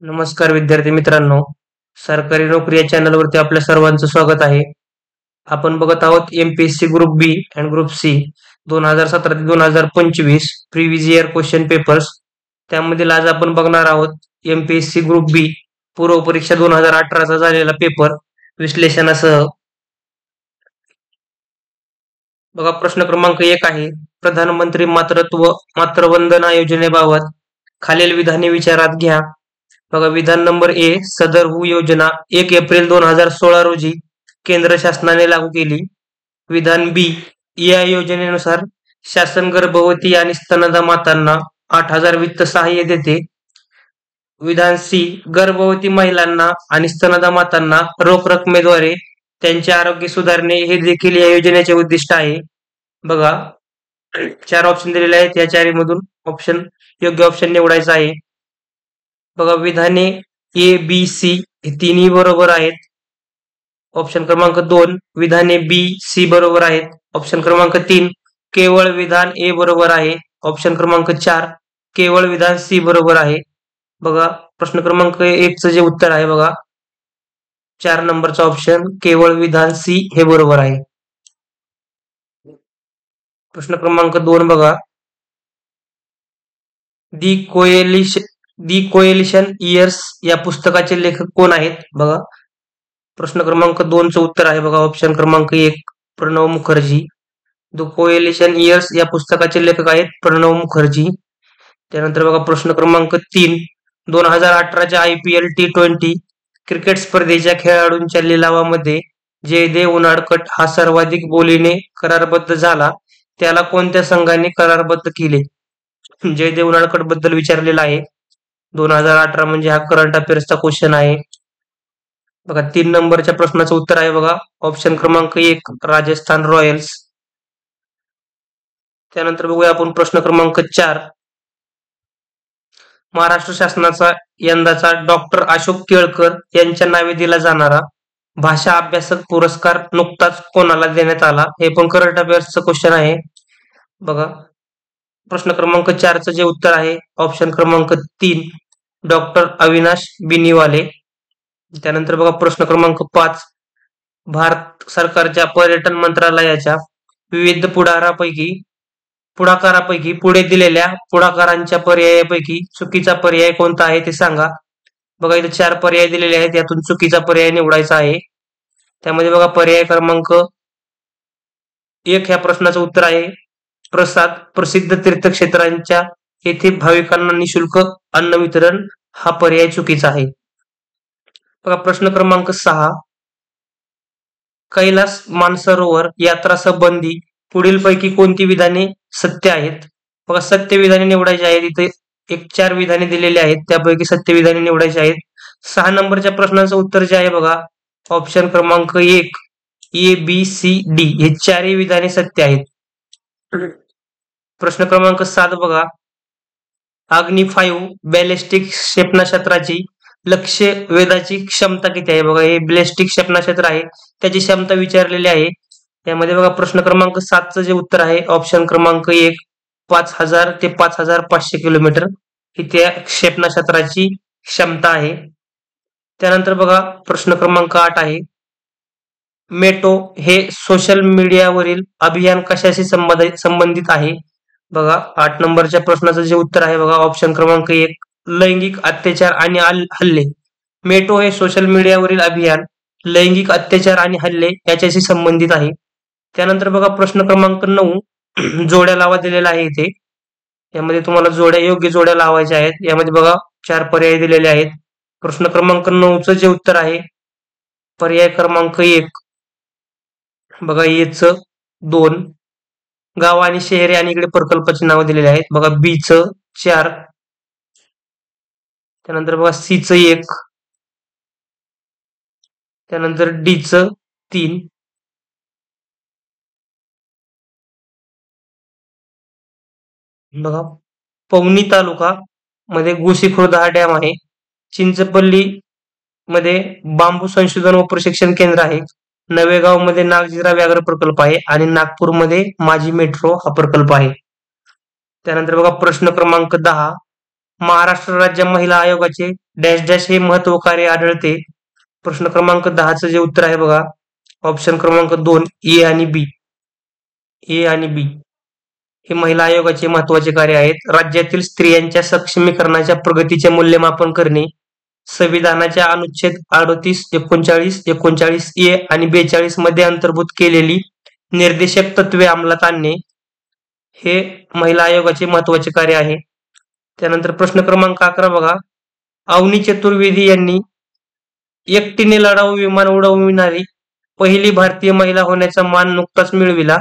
नमस्कार विद्यार्थी मित्रांनो, सरकारी नोकरी या चॅनलवरती आपल्या सर्वांचं स्वागत आहे. आपण बघत आहोत MPSC group B and group C 2017 ते 2025 प्रिव्हियस इयर क्वेश्चन पेपर्स. त्यामधील आज आपण बघणार आहोत एमपीएससी ग्रुप बी पूर्व परीक्षा 2018 चा झालेला पेपर विश्लेषणासह. बघा, प्रश्न क्रमांक 1 आहे, प्रधानमंत्री मातृवंदना योजनेबाबत खालील विधाने विचारात घ्या. बघा, विधान नंबर ए, सदर योजना 1 एप्रिल 2016 रोजी केंद्र शासनाने लागू केली. विधान बी, या योजनेनुसार शासन गर्भवती आणि स्तनदा मातांना 8,000 वित्त सहाय्य देते. विधान सी, गर्भवती महिलांना आणि स्तनदा मातांना रोख रकमेद्वारे त्यांचे आरोग्य सुधारणे हे देखील या योजनेचे उद्दिष्ट आहे. बघा, 4 ऑप्शन दिलेले आहेत, या चारीमधून योग्य ऑप्शन निवडायचा आहे. बघा, विधाने ए बी सी हे तिन्ही बरोबर आहेत. ऑप्शन क्रमांक 2, विधाने बी सी बरोबर आहेत. ऑप्शन क्रमांक 3, केवळ विधान ए बरोबर आहे. ऑप्शन क्रमांक 4, केवळ विधान सी बरोबर आहे. बघा, प्रश्न क्रमांक 1 चं जे उत्तर आहे, बघा 4 नंबरचा ऑप्शन केवळ विधान सी हे बरोबर आहे. प्रश्न क्रमांक 2 बघा, दी कोएलिशन इयर्स या पुस्तकाचे लेखक कोण आहेत? बघा, प्रश्न क्रमांक 2 चं उत्तर आहे, बघा ऑप्शन क्रमांक 1, Pranab Mukherjee. The coalition years या पुस्तकाचे लेखक आहेत प्रणव मुखर्जी. त्यानंतर बघा, प्रश्न क्रमांक 3, 2018च्या IPL T20 क्रिकेट स्पर्धेच्या खेळाडूंच्या लिलावामध्ये जयदेव उनाडकट हा सर्वाधिक बोलीने करारबद्ध झाला, त्याला कोणत्या संघाने करारबद्ध केले? जयदेव उनाडकट बद्दल विचारलेला आहे. 2018 म्हणजे हा करंट अफेअर्सचा क्वेश्चन आहे. बघा, 3 नंबरच्या प्रश्नाचं उत्तर आहे, बघा ऑप्शन क्रमांक 1, राजस्थान रॉयल्स. त्यानंतर बघूया आपण प्रश्न क्रमांक 4, महाराष्ट्र शासनाचा यंदाचा डॉक्टर अशोक केळकर यांच्या नावे दिला जाणारा भाषा अभ्यासक पुरस्कार नुकताच कोणाला देण्यात आला? हे पण करंट अफेअर्सचं क्वेश्चन आहे. बघा, प्रश्न क्रमांक 4 चं जे उत्तर आहे, ऑप्शन क्रमांक 3, डॉक्टर अविनाश बिनीवाले. त्यानंतर बघा, प्रश्न क्रमांक 5, भारत सरकारच्या पर्यटन मंत्रालयाच्या विविध पुढाकारापैकी पुढे दिलेल्या पुढाकारांच्या पर्यायापैकी चुकीचा पर्याय कोणता आहे ते सांगा. बघा, इथे 4 पर्याय दिलेले आहेत, यातून चुकीचा पर्याय निवडायचा आहे. त्यामध्ये बघा, पर्याय क्रमांक 1 ह्या प्रश्नाचं उत्तर आहे, प्रसिद्ध तीर्थक्षेत्रांच्या येथे भाविकांना निशुल्क अन्न वितरण. हा पर्याय चुकीचा आहे. बघा, प्रश्न क्रमांक 6, कैलास मानसरोवर यात्रा संबंधी पुढीलपैकी कोणती विधाने सत्य आहेत? बघा, सत्य विधाने निवडायची आहेत. इथे 4 विधाने दिलेली आहेत, त्यापैकी सत्य विधाने निवडायची आहेत. 6 नंबरच्या प्रश्नाचं उत्तर जे आहे, बघा ऑप्शन क्रमांक 1, ए बी सी डी हे 4ही विधाने सत्य आहेत. प्रश्न क्रमांक 7 बघा, अग्नी 5 बॅलिस्टिक क्षेपणास्त्राची लक्ष्य वेधाची क्षमता किती आहे? बघा, हे बॅलिस्टिक क्षेपणास्त्र आहे, त्याची क्षमता विचारलेली आहे. यामध्ये बघा, प्रश्न क्रमांक 7 चं जे उत्तर आहे, ऑप्शन क्रमांक 1, 5,000 ते 5,500 किलोमीटर ही त्या क्षेपणास्त्राची क्षमता आहे. त्यानंतर बघा, प्रश्न क्रमांक 8 आहे, मेटो हे सोशल मीडियावरील अभियान कशाशी संबंधित आहे? बघा, 8 नंबरच्या प्रश्नाचं जे उत्तर आहे, बघा ऑप्शन क्रमांक 1, लैंगिक अत्याचार आणि हल्ले. मेटो हे सोशल मीडियावरील अभियान लैंगिक अत्याचार आणि हल्ले याच्याशी संबंधित आहे. त्यानंतर बघा, प्रश्न क्रमांक 9, जोड्या लावा दिलेला आहे इथे. यामध्ये तुम्हाला योग्य जोड्या लावायच्या आहेत. यामध्ये बघा 4 पर्याय दिलेले आहेत. प्रश्न क्रमांक 9 चं जे उत्तर आहे, पर्याय क्रमांक 1, बघा चं 2, गाव आणि शहरे आणि इकडे प्रकल्पाची नावं दिलेली आहेत. बघा, बी चं 4, त्यानंतर बघा सी चं 1, त्यानंतर डी चं 3. बघा, पवनी तालुका मध्ये गोसीखुर्द हा डॅम आहे. चिंचपल्ली मध्ये बांबू संशोधन व प्रशिक्षण केंद्र आहे. नवेगाव मध्ये नागझिरा व्याघ्र प्रकल्प आहे आणि नागपूरमध्ये माझी मेट्रो हा प्रकल्प आहे. त्यानंतर बघा, प्रश्न क्रमांक 10, महाराष्ट्र राज्य महिला आयोगाचे डॅश डॅश हे महत्व कार्य आढळते. प्रश्न क्रमांक 10चं जे उत्तर आहे बघा ऑप्शन क्रमांक 2 ए आणि बी. ए आणि बी हे महिला आयोगाचे महत्वाचे कार्य आहेत. राज्यातील स्त्रियांच्या सक्षमीकरणाच्या प्रगतीचे मूल्यमापन करणे, संविधानाच्या अनुच्छेद 38, 39, 39 ए आणि 42 मध्ये अंतर्भूत केलेली निर्देशक तत्वे अंमलात आणणे हे महिला आयोगाचे महत्वाचे कार्य आहे. त्यानंतर प्रश्न क्रमांक 11 बघा अवनी चतुर्वेदी यांनी एकटीने लढाऊ विमान उडविणारी पहिली भारतीय महिला होण्याचा मान नुकताच मिळविला.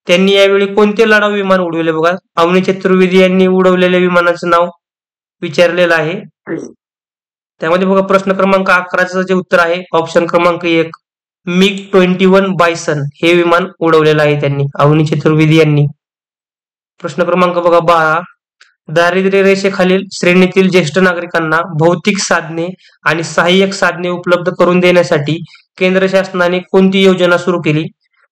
त्यांनी यावेळी कोणते लढाऊ विमान उडविले बघा अवनी चतुर्वेदी यांनी उडवलेल्या विमानाचं नाव विचारलेलं आहे. त्यामध्ये बघा प्रश्न क्रमांक 11चं जे उत्तर आहे ऑप्शन क्रमांक 1 MiG-21 बायसन हे विमान उडवलेलं आहे त्यांनी अवनी चतुर्वेदी यांनी. प्रश्न क्रमांक बघा 12 दारिद्र्य रेषेखालील श्रेणीतील ज्येष्ठ नागरिकांना भौतिक साधने आणि सहाय्यक साधने उपलब्ध करून देण्यासाठी केंद्र शासनाने कोणती योजना सुरू केली.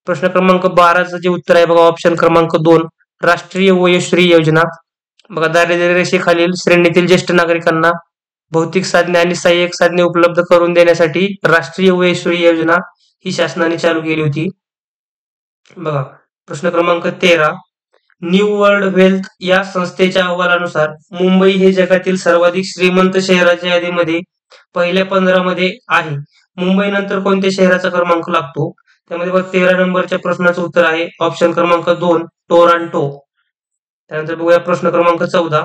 प्रश्न क्रमांक 12चं जे उत्तर आहे बघा ऑप्शन क्रमांक 2 राष्ट्रीय वयोश्री योजना. बघा दारिद्र्य रेषेखालील श्रेणीतील ज्येष्ठ नागरिकांना भौतिक साधने आणि सहाय्यक साधने उपलब्ध करून देण्यासाठी राष्ट्रीय वयोश्री योजना ही शासनाने चालू केली होती. बघा प्रश्न क्रमांक 13 न्यू वर्ल्ड वेल्थ या संस्थेच्या अहवालानुसार मुंबई हे जगातील सर्वाधिक श्रीमंत शहराच्या यादीमध्ये पहिल्या 15 मध्ये आहे. मुंबई नंतर कोणत्या शहराचा क्रमांक लागतो. त्यामध्ये बघा 13 नंबरच्या प्रश्नाचं उत्तर आहे ऑप्शन क्रमांक 2 टोरंटो. त्यानंतर बघूया प्रश्न क्रमांक 14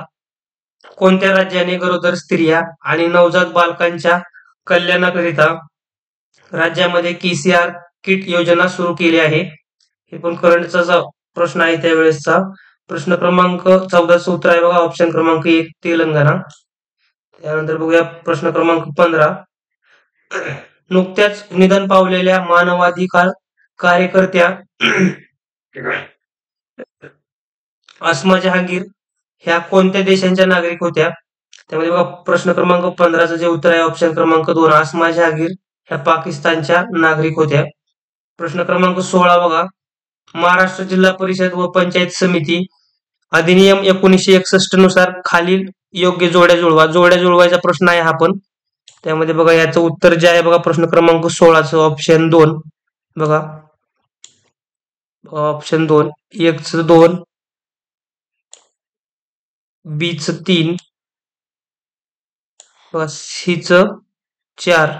कोणत्या राज्याने गरोदर स्त्रिया आणि नवजात बालकांच्या कल्याणाकरिता राज्यामध्ये KCR किट योजना सुरू केली आहे. हे पण करंटचा प्रश्न आहे त्यावेळेसचा. प्रश्न क्रमांक 14चं उत्तर आहे बघा ऑप्शन क्रमांक 1 तेलंगणा. त्यानंतर बघूया प्रश्न क्रमांक 15 नुकत्याच निधन पावलेल्या मानवाधिकार कार्यकर्त्या अस्मा जहांगीर ह्या कोणत्या देशांच्या नागरिक होत्या. त्यामध्ये बघा प्रश्न क्रमांक 15चं जे उत्तर आहे ऑप्शन क्रमांक 2 अस्मा जहांगीर ह्या पाकिस्तानच्या नागरिक होत्या. प्रश्न क्रमांक 16 बघा महाराष्ट्र जिल्हा परिषद व पंचायत समिती अधिनियम 1961 नुसार खालील योग्य जोड्या जुळवा. जोड्या जुळवायचा प्रश्न आहे हा पण. त्यामध्ये बघा याचं उत्तर जे आहे बघा प्रश्न क्रमांक 16चं ऑप्शन 2 बघा ऑप्शन 2 1चं 2 बीचं 3 बघा सीचं 4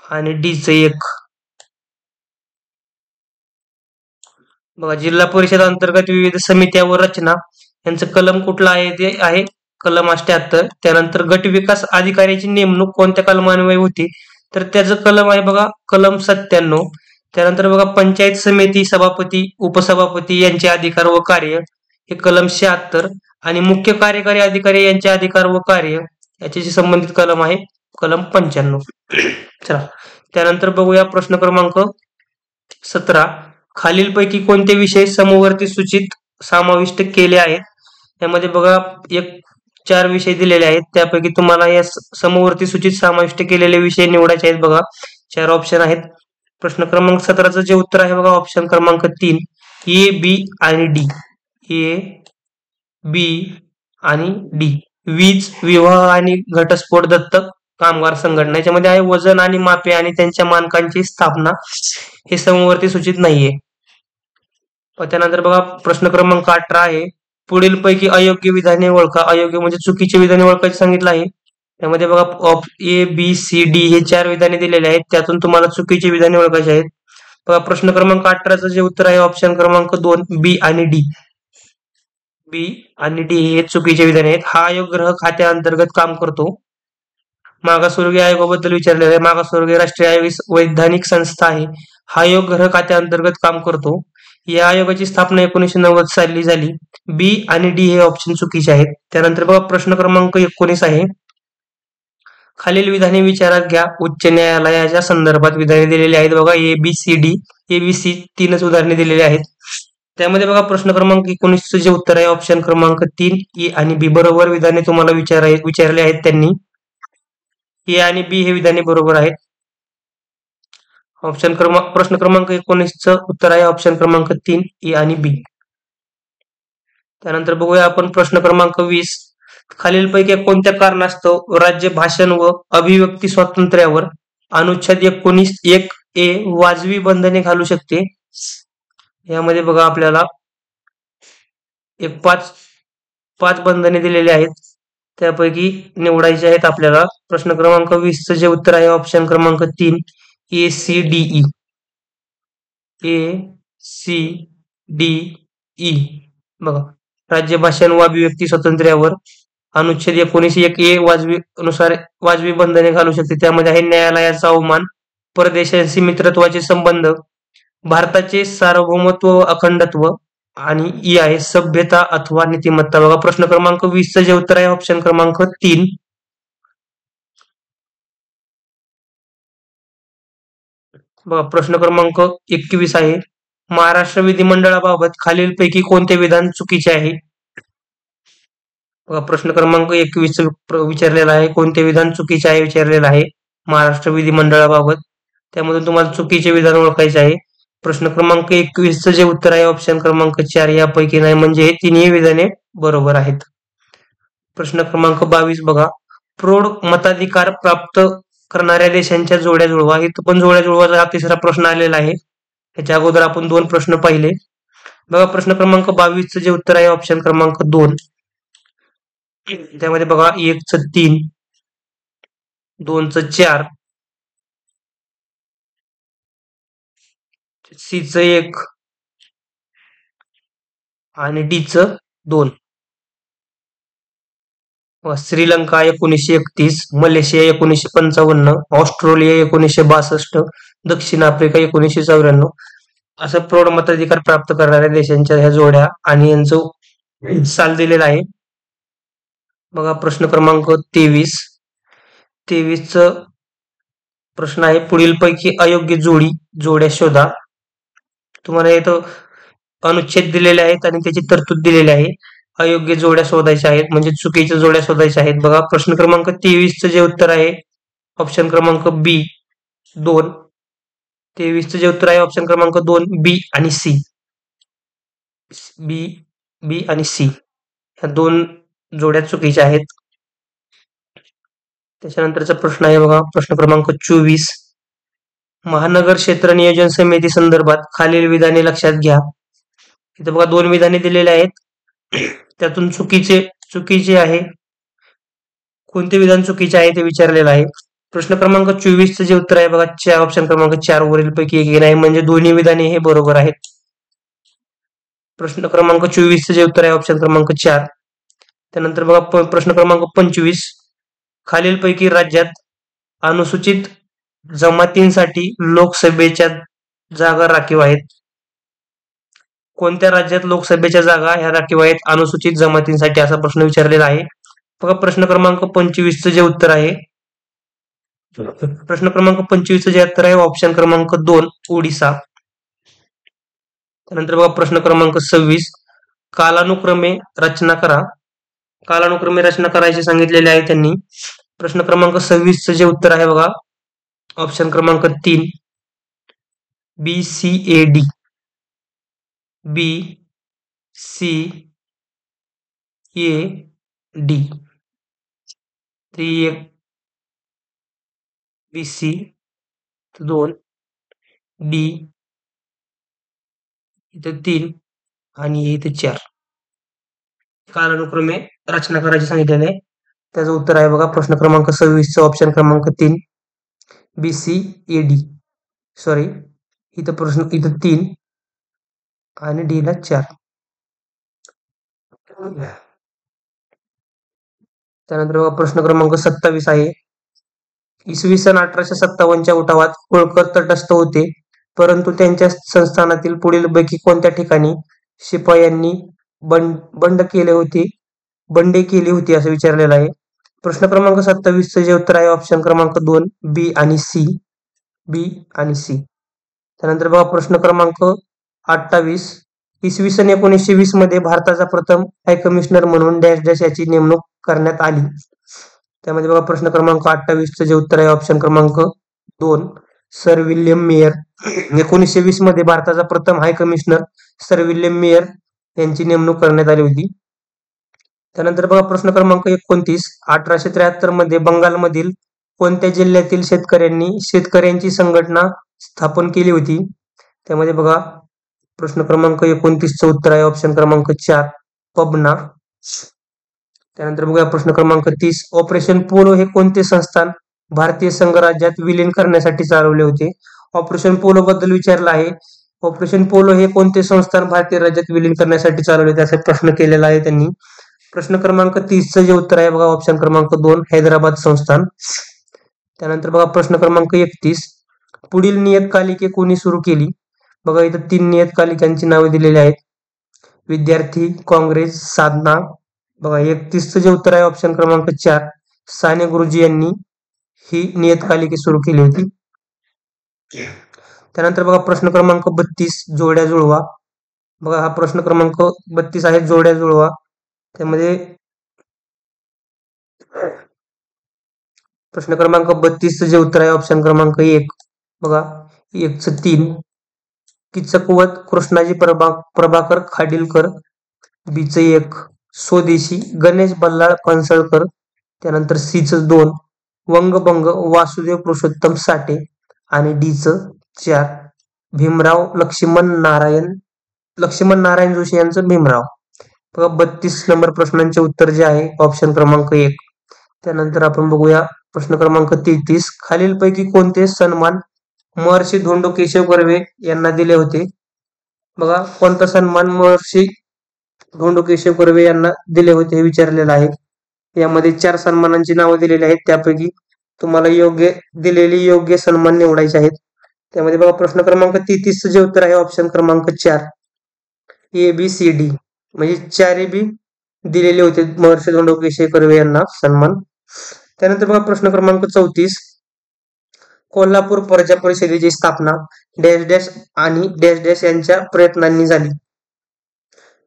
आणि डीचं 1. बघा जिल्हा परिषद अंतर्गत विविध समित्या व रचना यांचं कलम कुठलं आहे ते आहे कलम 78. त्यानंतर गट विकास अधिकाऱ्याची नेमणूक कोणत्या कलमान्वये होती तर त्याचं कलम आहे बघा कलम 97. त्यानंतर बघा पंचायत समिती सभापती उपसभापती यांचे अधिकार व कार्य हे कलम 76 आणि मुख्य कार्यकारी अधिकारी यांचे अधिकार व कार्य याच्याशी संबंधित कलम आहे कलम 95. चला त्यानंतर बघूया प्रश्न क्रमांक 17 खालीलपैकी कोणते विषय समवर्ती सूचीत समाविष्ट केले आहेत. त्यामध्ये बघा 4 विषय दिलेले आहेत त्यापैकी तुम्हाला या समवर्ती सूचीत समाविष्ट केलेले विषय निवडायचे आहेत. बघा 4 ऑप्शन आहेत. प्रश्न क्रमांक 17चं जे उत्तर आहे बघा ऑप्शन क्रमांक 3 ए बी आणि डी. ए बी आणि डी. वीज विवाह आणि घटस्फोट दत्तक कामगार संघटना याच्यामध्ये आहे वजन आणि मापे आणि त्यांच्या मानकांची स्थापना हे समवर्ती सूचित नाहीये. त्यानंतर बघा प्रश्न क्रमांक 18 आहे पुढील पैकी अयोग्य विधाने ओळखा. अयोग्य म्हणजे चुकीची विधाने ओळखायचं सांगितलं आहे. त्यामध्ये बघा ए बी सी डी हे 4 विधाने दिलेले आहेत त्यातून तुम्हाला चुकीची विधाने ओळखायची आहेत. बघा प्रश्न क्रमांक 18चं जे उत्तर आहे ऑप्शन क्रमांक 2 बी आणि डी. बी आणि डी हे चुकीचे विधाने आहेत. हा आयोग गृह खात्याअंतर्गत काम करतो. मागासवर्गीय आयोगाबद्दल विचारलेलं आहे. मागासवर्गीय राष्ट्रीय आयोग वैधानिक संस्था आहे. हा आयोग गृह खात्याअंतर्गत काम करतो. या आयोगाची स्थापना 1990 साली झाली. बी आणि डी हे ऑप्शन चुकीचे आहेत. त्यानंतर बघा प्रश्न क्रमांक 19 आहे खालील विधाने विचारात घ्या. उच्च न्यायालयाच्या संदर्भात विधाने दिलेली आहेत. बघा A B C D A B C 3च उदाहरणे दिलेली आहेत. त्यामध्ये बघा प्रश्न क्रमांक 19चं जे उत्तर आहे ऑप्शन क्रमांक 3 ए आणि बी बरोबर विधाने तुम्हाला विचारले आहेत त्यांनी. ए आणि बी हे विधाने बरोबर आहेत. प्रश्न क्रमांक 19चं उत्तर आहे ऑप्शन क्रमांक 3 ए आणि बी. त्यानंतर बघूया आपण प्रश्न क्रमांक 20 खालीलपैकी कोणत्या कारणास्तव राज्य भाषण व अभिव्यक्ती स्वातंत्र्यावर अनुच्छेद 19(1) वाजवी बंधने घालू शकते? यामध्ये बघा आपल्याला एक पाच बंधने दिलेली आहेत, त्यापैकी निवडायचे आहेत आपल्याला. प्रश्न क्रमांक 20 चे जे उत्तर आहे ऑप्शन क्रमांक 3 ACDE. ACDE बघा, राज्य भाषण व अभिव्यक्ती स्वातंत्र्यावर अनुच्छेद 19(1) नुसार वाजवी बंधने घालू शकते. त्यामध्ये आहे न्यायालयाचा अवमान, परदेशांशी मित्रत्वाचे संबंध, भारताचे सार्वभौमत्व व अखंडत्व आणि ई आहे सभ्यता अथवा नीतिमत्ता. बघा प्रश्न क्रमांक 20 चे जे उत्तर आहे ऑप्शन क्रमांक 3. बघा प्रश्न क्रमांक 21 आहे, महाराष्ट्र विधिमंडळाबाबत खालीलपैकी कोणते विधान चुकीचे आहे? बघा प्रश्न क्रमांक 21 विचारलेला आहे, कोणते विधान चुकीचे आहे विचारलेलं आहे महाराष्ट्र विधिमंडळाबाबत. त्यामधून तुम्हाला चुकीचे विधान ओळखायचे आहे. प्रश्न क्रमांक 21 चे जे उत्तर आहे ऑप्शन क्रमांक 4 यापैकी नाही, म्हणजे हे तिन्ही विधाने बरोबर आहेत. प्रश्न क्रमांक 22 बघा, प्रौढ मताधिकार प्राप्त करणाऱ्या देशांच्या जोड्या जुळवा. इथं पण जोड्या जुळवाचा हा तिसरा प्रश्न आलेला आहे. त्याच्या अगोदर आपण 2 प्रश्न पाहिले. बघा प्रश्न क्रमांक 22 चे जे उत्तर आहे ऑप्शन क्रमांक 2. त्यामध्ये बघा 1 च 3, 2 च 4, सी च 1 आणि डी च 2. श्रीलंका 1931, मलेशिया 1955, ऑस्ट्रेलिया 1962, दक्षिण आफ्रिका 1994 असं प्रौढ मताधिकार प्राप्त करणाऱ्या देशांच्या ह्या जोड्या आणि यांचं साल दिलेला आहे. बघा प्रश्न क्रमांक 23 च प्रश्न आहे, पुढीलपैकी अयोग्य जोड्या शोधा. तुम्हाला इथं अनुच्छेद दिलेले आहेत आणि त्याची तरतूद दिलेली आहे. अयोग्य जोड्या शोधायच्या आहेत, म्हणजे चुकीच्या जोड्या शोधायच्या आहेत. बघा प्रश्न क्रमांक 23 चे जे उत्तर आहे ऑप्शन क्रमांक बी 2. 23 चे जे उत्तर आहे ऑप्शन क्रमांक 2 बी आणि सी. बी आणि सी ह्या 2 जोड्या चुकीच्या आहेत. त्याच्यानंतरचा प्रश्न आहे बघा प्रश्न क्रमांक 24, महानगर क्षेत्र नियोजन समिती संदर्भात खालील विधाने लक्षात घ्या. इथे बघा 2 विधाने दिलेली आहेत, त्यातून चुकीचे आहे. कोणते विधान चुकीचे आहे ते विचारलेलं आहे. प्रश्न क्रमांक 24 चे जे उत्तर आहे बघा ऑप्शन क्रमांक 4 वरील पैकी एक नाही, म्हणजे दोन्ही विधाने हे बरोबर आहेत. प्रश्न क्रमांक 24 चे जे उत्तर आहे ऑप्शन क्रमांक 4. त्यानंतर बघा प्रश्न क्रमांक 25, खालीलपैकी राज्यात अनुसूचित जमातींसाठी लोकसभेच्या जागा राखीव आहेत. कोणत्या राज्यात लोकसभेच्या जागा ह्या राखीव आहेत अनुसूचित जमातींसाठी, असा प्रश्न विचारलेला आहे. बघा प्रश्न क्रमांक 25 चे जे उत्तर आहे प्रश्न क्रमांक 25 चे जे उत्तर आहे ऑप्शन क्रमांक 2 ओडिसा. त्यानंतर बघा प्रश्न क्रमांक 26, कालानुक्रमे रचना करा. कालानुक्रमे रचना करायचे सांगितलेले आहे त्यांनी. प्रश्न क्रमांक 26 चे जे उत्तर आहे बघा ऑप्शन क्रमांक 3 BCAD. BCAD 3 BC 2 D इथं 3 आणि इथे 4. कालानुक्रमे रचना करायची सांगितलेले आहे. त्याचं उत्तर आहे बघा प्रश्न क्रमांक 26 ऑप्शन क्रमांक 3 BCAD. सॉरी इथं 3 आणि डी ला 4. त्यानंतर बघा प्रश्न क्रमांक 27 आहे, इसवी सन 1857च्या उठावात होळकर तटस्थ होते, परंतु त्यांच्या संस्थानातील पुढीलपैकी कोणत्या ठिकाणी शिपायांनी बंड केली होती असं विचारलेलं आहे. प्रश्न क्रमांक 27 चे जे उत्तर आहे ऑप्शन क्रमांक 2 बी आणि सी. त्यानंतर बघा प्रश्न क्रमांक 28, इसवी सन 1920 मध्ये भारताचा प्रथम हाय कमिशनर म्हणून डॅश डॅश याची नेमणूक करण्यात आली. त्यामध्ये बघा प्रश्न क्रमांक 28 चे जे उत्तर आहे ऑप्शन क्रमांक 2 सर विल्यम मेयर. 1920 मध्ये भारताचा प्रथम हाय कमिशनर सर विल्यम मेयर यांची नेमणूक करण्यात आली होती. त्यानंतर बघा प्रश्न क्रमांक 29, 1873 मध्ये बंगालमधील कोणत्या जिल्ह्यातील शेतकऱ्यांची संघटना स्थापन केली होती? त्यामध्ये बघा प्रश्न क्रमांक 29चं उत्तर आहे ऑप्शन क्रमांक 4 पबना. त्यानंतर बघूया प्रश्न क्रमांक 30, ऑपरेशन पोलो हे कोणते संस्थान भारतीय संघराज्यात विलीन करण्यासाठी चालवले होते? ऑपरेशन पोलो बद्दल विचारलं आहे. ऑपरेशन पोलो हे कोणते संस्थान भारतीय राज्यात विलीन करण्यासाठी चालवले होते असा प्रश्न केलेला आहे त्यांनी. प्रश्न क्रमांक 30चं जे उत्तर आहे बघा ऑप्शन क्रमांक 2 हैदराबाद संस्थान. त्यानंतर बघा प्रश्न क्रमांक 31, पुढील नियतकालिके कोणी सुरू केली? बघा इथं 3 नियतकालिकांची नावे दिलेली आहेत. विद्यार्थी, काँग्रेस, साधना. बघा 31चं जे उत्तर आहे ऑप्शन क्रमांक 4 साने गुरुजी यांनी ही नियतकालिके सुरू केली होती. त्यानंतर बघा प्रश्न क्रमांक 32 जोड्या जुळवा. बघा हा प्रश्न क्रमांक 32 आहे जोड्या जुळवा. त्यामध्ये प्रश्न क्रमांक 32चं जे उत्तर आहे ऑप्शन क्रमांक 1 बघा 1चं 3 किचकवत कृष्णाजी प्रभाकर खाडीलकर. बीचं 1 स्वदेशी गणेश बल्लाळ पणसळकर. त्यानंतर सीचं 2 वंगभंग वासुदेव पुरुषोत्तम साठे आणि डीचं 4 भीमराव लक्ष्मण नारायण जोशी यांचं भीमराव. बघा 32 नंबर प्रश्नांचे उत्तर जे आहे ऑप्शन क्रमांक 1. त्यानंतर आपण बघूया प्रश्न क्रमांक 33, खालीलपैकी कोणते सन्मान महर्षी धोंडो केशव कर्वे यांना दिले होते? बघा कोणता सन्मान महर्षी धोंडो केशव कर्वे यांना दिले होते हे विचारलेलं आहे. यामध्ये 4 सन्मानांची नावं दिलेली आहेत. त्यापैकी तुम्हाला दिलेली योग्य सन्मान निवडायचे आहेत. त्यामध्ये बघा प्रश्न क्रमांक 33चं जे उत्तर आहे ऑप्शन क्रमांक 4 ABCD म्हणजे 4 बी दिलेले होते महर्षी धोंडो केशव कर्वे यांना सन्मान. त्यानंतर बघा प्रश्न क्रमांक 34, कोल्हापूर प्रजा परिषदेची स्थापना डॅश डॅश आणि डॅश डॅश यांच्या प्रयत्नांनी झाली.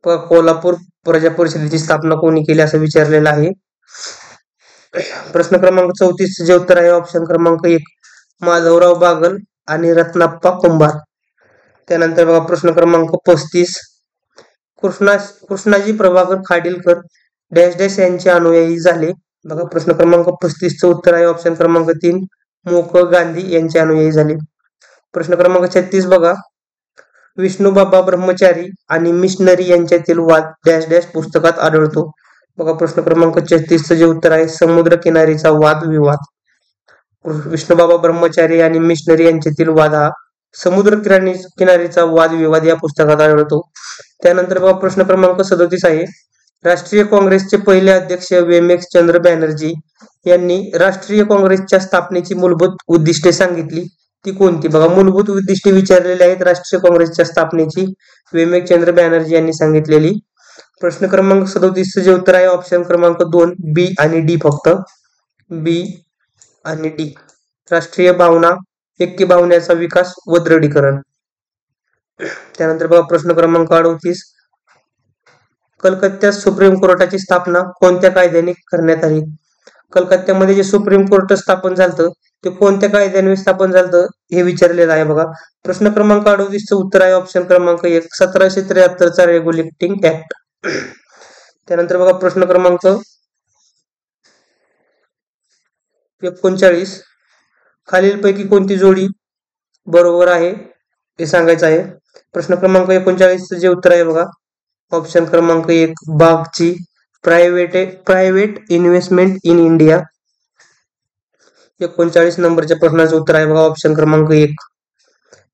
कोल्हापूर प्रजा परिषदेची स्थापना कोणी केली असं विचारलेलं आहे. प्रश्न क्रमांक 34 जे उत्तर आहे ऑप्शन क्रमांक 1 माधवराव बागल आणि रत्नाप्पा कुंभार. त्यानंतर बघा प्रश्न क्रमांक 35, कृष्णाजी प्रभाकर खाडीलकर डॅश डॅश यांचे अनुयायी झाले. बघा प्रश्न क्रमांक 35चं उत्तर आहे ऑप्शन क्रमांक 3 मोकळ गांधी यांचे अनुयायी झाले. प्रश्न क्रमांक 36 बघा विष्णुबाबा ब्रह्मचारी आणि मिशनरी यांच्यातील वाद डॅश डॅश पुस्तकात आढळतो. बघा प्रश्न क्रमांक 36चं जे उत्तर आहे समुद्र किनारीचा वाद विवाद. विष्णुबाबा ब्रह्मचारी आणि मिशनरी यांच्यातील वाद हा समुद्र किनारीचा वाद विवाद या पुस्तकात आढळतो. त्यानंतर बघा प्रश्न क्रमांक 37 आहे राष्ट्रीय काँग्रेसचे पहिले अध्यक्ष वेमेक्स चंद्र बॅनर्जी यांनी राष्ट्रीय काँग्रेसच्या स्थापनेची मूलभूत उद्दिष्टे सांगितली ती कोणती? बघा मूलभूत उद्दिष्टे विचारलेली आहेत राष्ट्रीय काँग्रेसच्या स्थापनेची वेमेक्स चंद्र बॅनर्जी यांनी सांगितलेली. प्रश्न क्रमांक 37 जे उत्तर आहे ऑप्शन क्रमांक 2 बी आणि डी फक्त बी आणि डी राष्ट्रीय भावना ऐक्य भावनेचा विकास व दृढीकरण. त्यानंतर बघा प्रश्न क्रमांक 38, कलकत्त्यात सुप्रीम कोर्टाची स्थापना कोणत्या कायद्याने करण्यात आली? कलकत्त्यामध्ये जे सुप्रीम कोर्ट स्थापन झालं ते कोणत्या कायद्याने स्थापन झालं हे विचारलेलं आहे. बघा प्रश्न क्रमांक 38चं उत्तर आहे ऑप्शन क्रमांक 1 1773चा रेग्युलेटिंग ऍक्ट. त्यानंतर बघा प्रश्न क्रमांक 39, खालीलपैकी कोणती जोडी बरोबर आहे हे सांगायचं आहे. प्रश्न क्रमांक 39चं जे उत्तर आहे बघा ऑप्शन क्रमांक 1 Bagchi private investment in India. 39 नंबरच्या प्रश्नाचं उत्तर आहे बघा ऑप्शन क्रमांक 1.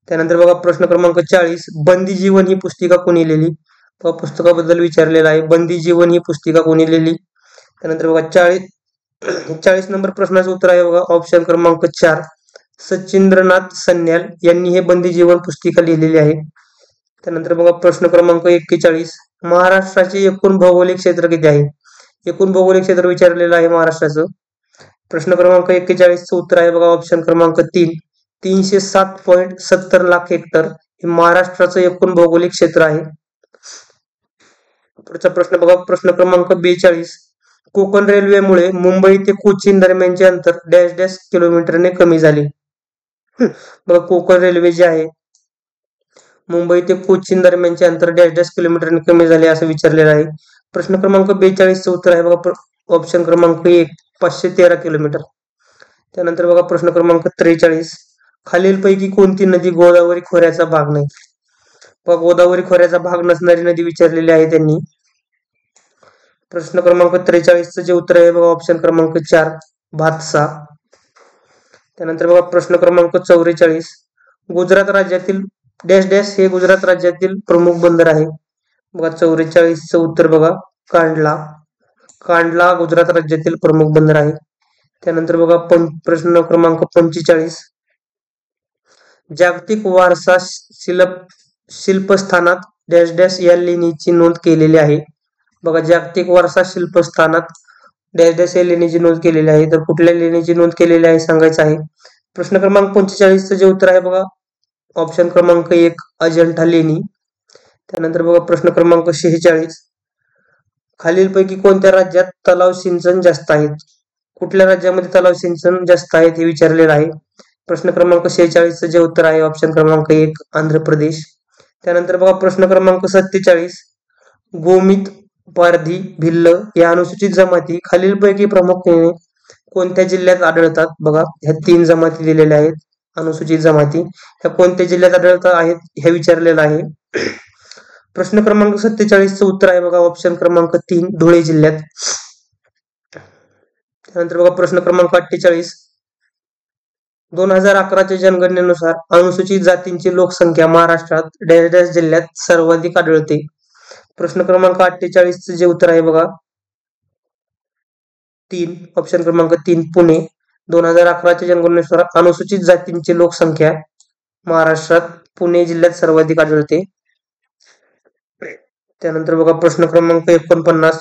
त्यानंतर बघा प्रश्न क्रमांक 40, बंदी जीवन ही पुस्तिका कोणी लिहिली? पुस्तकाबद्दल विचारलेलं आहे. बंदी जीवन ही पुस्तिका कोणी लिहिली? त्यानंतर बघा 40 नंबर प्रश्नाचं उत्तर आहे बघा ऑप्शन क्रमांक 4 सचिंद्रनाथ सन्याल यांनी हे बंदी जीवन पुस्तिका लिहिलेली आहे. त्यानंतर बघा प्रश्न क्रमांक 41, महाराष्ट्राचे एकूण भौगोलिक क्षेत्र किती आहे? एकूण भौगोलिक क्षेत्र विचारलेलं आहे महाराष्ट्राचं. प्रश्न क्रमांक 41चं उत्तर आहे बघा ऑप्शन क्रमांक 3 307.70 लाख हेक्टर हे महाराष्ट्राचं एकूण भौगोलिक क्षेत्र आहे. पुढचा प्रश्न बघा प्रश्न क्रमांक 42, कोकण रेल्वेमुळे मुंबई ते कोचीन दरम्यानचे अंतर डॅश डॅश किलोमीटरने कमी झाले. बघा कोकण रेल्वे जे आहे मुंबई ते कोचीन दरम्यानचे अंतर डॅश डॅश किलोमीटरने कमी झाले असं विचारलेलं आहे. प्रश्न क्रमांक 42चं उत्तर आहे बघा ऑप्शन क्रमांक 1 513 किलोमीटर. त्यानंतर बघा प्रश्न क्रमांक 43, खालीलपैकी कोणती नदी गोदावरी खोऱ्याचा भाग नाही? गोदावरी खोऱ्याचा भाग नसणारी नदी विचारलेली आहे त्यांनी. प्रश्न क्रमांक 43चं जे उत्तर आहे बघा ऑप्शन क्रमांक 4 भातसा. त्यानंतर बघा प्रश्न क्रमांक 44, गुजरात राज्यातील डॅश डॅश हे गुजरात राज्यातील प्रमुख बंदर आहे. बघा 44चं उत्तर बघा कांडला. कांडला गुजरात राज्यातील प्रमुख बंदर आहे. त्यानंतर बघा प्रश्न क्रमांक 45, जागतिक वारसा शिल्पस्थानात डॅश डॅश या लेणीची नोंद केलेली आहे. बघा जागतिक वारसा शिल्पस्थानात डॅश डॅश या लेणीची नोंद केलेली आहे. तर कुठल्या लेणीची नोंद केलेली आहे सांगायचं आहे. प्रश्न क्रमांक 45चं जे उत्तर आहे बघा ऑप्शन क्रमांक 1 अजंठा लेणी. त्यानंतर बघा प्रश्न क्रमांक 46, खालीलपैकी कोणत्या राज्यात तलाव सिंचन जास्त आहेत? कुठल्या राज्यामध्ये तलाव सिंचन जास्त आहेत हे विचारलेलं आहे. प्रश्न क्रमांक 46चं जे उत्तर आहे ऑप्शन क्रमांक 1 आंध्र प्रदेश. त्यानंतर बघा प्रश्न क्रमांक 47, गोमित, पारधी, भिल्ल या अनुसूचित जमाती खालीलपैकी प्रामुख्याने कोणत्या जिल्ह्यात आढळतात? बघा ह्या 3 जमाती दिलेल्या आहेत अनुसूचित जमाती. ह्या कोणत्या जिल्ह्यात आढळतात आहेत हे विचारलेलं आहे. प्रश्न क्रमांक 47चं उत्तर आहे बघा ऑप्शन क्रमांक 3 धुळे जिल्ह्यात. त्यानंतर बघा प्रश्न क्रमांक 48, 2011च्या जनगणनेनुसार अनुसूचित जातींची लोकसंख्या महाराष्ट्रात डॅश डॅश जिल्ह्यात सर्वाधिक आढळते. प्रश्न क्रमांक 48चं जे उत्तर आहे बघा 3 ऑप्शन क्रमांक 3 पुणे. 2011च्या जनगणनेनुसार अनुसूचित जातींची लोकसंख्या महाराष्ट्रात पुणे जिल्ह्यात सर्वाधिक आढळते. त्यानंतर बघा प्रश्न क्रमांक 49,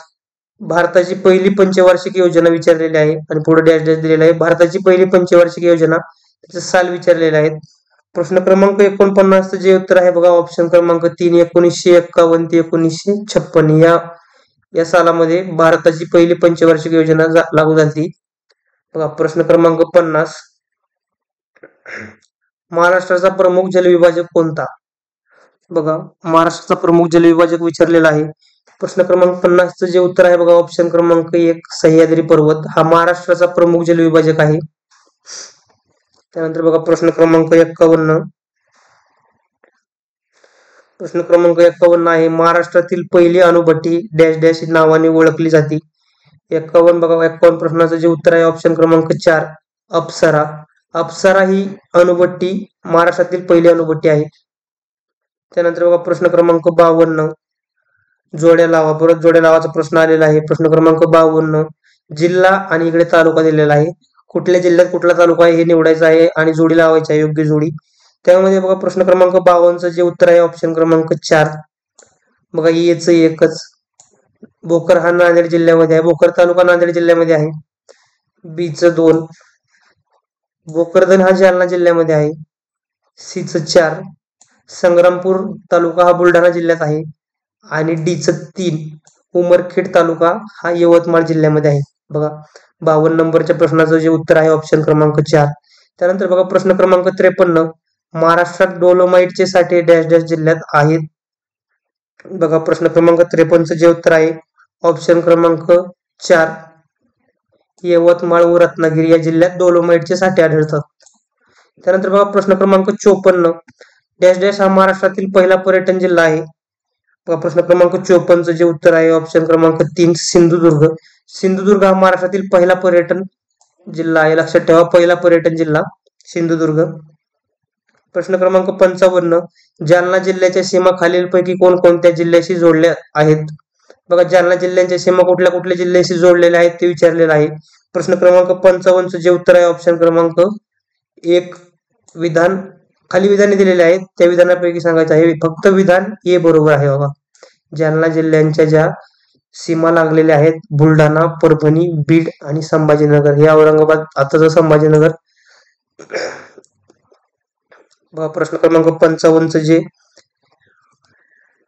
भारताची पहिली पंचवार्षिक योजना विचारलेली आहे आणि पुढे डॅश डॅश दिलेला आहे. भारताची पहिली पंचवार्षिक योजना त्याचे साल विचारलेले आहेत. प्रश्न क्रमांक 49चं जे उत्तर आहे बघा ऑप्शन क्रमांक 3 1951 ते 1956 या सालामध्ये भारताची पहिली पंचवार्षिक योजना लागू झाली. बघा प्रश्न क्रमांक 50, महाराष्ट्राचा प्रमुख जलविभाजक कोणता? बघा महाराष्ट्राचा प्रमुख जलविभाजक विचारलेला आहे. प्रश्न क्रमांक 50चं जे उत्तर आहे बघा ऑप्शन क्रमांक 1 सह्याद्री पर्वत हा महाराष्ट्राचा प्रमुख जलविभाजक आहे. त्यानंतर बघा प्रश्न क्रमांक 51, प्रश्न क्रमांक 51 आहे महाराष्ट्रातील पहिली अणुभट्टी डॅश डॅश नावाने ओळखली जाते. 51 बघा 51 प्रश्नाचं जे उत्तर आहे ऑप्शन क्रमांक 4 अप्सरा. अप्सरा ही अणुभट्टी महाराष्ट्रातील पहिली अणुभट्टी आहे. त्यानंतर बघा प्रश्न क्रमांक 52 जोड्या लावा. परत जोड्या लावाचा प्रश्न आलेला आहे. प्रश्न क्रमांक 52 जिल्हा आणि इकडे तालुका दिलेला आहे. कुठल्या जिल्ह्यात कुठला तालुका आहे हे निवडायचं आहे आणि जोडी लावायची आहे योग्य जोडी. त्यामध्ये बघा प्रश्न क्रमांक 52चं जे उत्तर आहे ऑप्शन क्रमांक 4 बघा येचं एकच. भोकर हा नांदेड जिल्ह्यामध्ये आहे. भोकर तालुका नांदेड जिल्ह्यामध्ये आहे. बीचं 2, भोकरदन हा जालना जिल्ह्यामध्ये आहे. सीचं 4, संग्रामपूर तालुका हा बुलढाणा जिल्ह्यात आहे आणि डीचं 3 उमरखेड तालुका हा यवतमाळ जिल्ह्यामध्ये आहे. बघा 52 नंबरच्या प्रश्नाचं जे उत्तर आहे ऑप्शन क्रमांक 4. त्यानंतर बघा प्रश्न क्रमांक 53 महाराष्ट्रात डोलोमाइटचे साठे डॅश डॅश जिल्ह्यात आहेत. बघा प्रश्न क्रमांक 53चं जे उत्तर आहे ऑप्शन क्रमांक 4 यवतमाळ व रत्नागिरी या जिल्ह्यात डोलोमाइटचे साठे आढळतात. त्यानंतर बघा प्रश्न क्रमांक 54 डॅश डॅश हा महाराष्ट्रातील पहिला पर्यटन जिल्हा आहे. बघा प्रश्न क्रमांक 54चं जे उत्तर आहे ऑप्शन क्रमांक 3 सिंधुदुर्ग. सिंधुदुर्ग हा महाराष्ट्रातील पहिला पर्यटन जिल्हा आहे. लक्षात ठेवा पहिला पर्यटन जिल्हा सिंधुदुर्ग. प्रश्न क्रमांक 55 जालना जिल्ह्याच्या सीमा खालीलपैकी कोणकोणत्या जिल्ह्याशी जोडल्या आहेत? बघा जालना जिल्ह्याच्या सीमा कुठल्या कुठल्या जिल्ह्याशी जोडलेल्या आहेत ते विचारलेलं आहे. प्रश्न क्रमांक 55चं जे उत्तर आहे ऑप्शन क्रमांक 1 विधान. खाली विधाने दिलेले आहेत त्या विधानापैकी सांगायचं आहे. फक्त विधान ए बरोबर आहे. बघा जालना जिल्ह्यांच्या ज्या सीमा लागलेल्या आहेत बुलढाणा, परभणी, बीड आणि संभाजीनगर. हे औरंगाबाद आताचं संभाजीनगर. बघा प्रश्न क्रमांक 55चं जे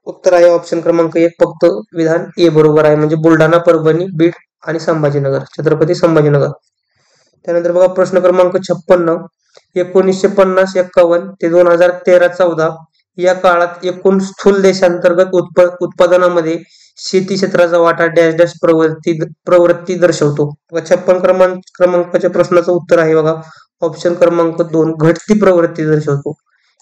उत्तर आहे ऑप्शन क्रमांक 1 फक्त विधान ए बरोबर आहे. म्हणजे बुलढाणा, परभणी, बीड आणि संभाजीनगर, छत्रपती संभाजीनगर. त्यानंतर बघा प्रश्न क्रमांक 56 1950-51 ते 2013-14 या काळात एकूण स्थूल देशांतर्गत उत्पादनामध्ये शेती क्षेत्राचा वाटा डॅश डॅश प्रवृत्ती दर्शवतो. 56 क्रमांकाच्या प्रश्नाचं उत्तर आहे बघा ऑप्शन क्रमांक 2 घटती प्रवृत्ती दर्शवतो.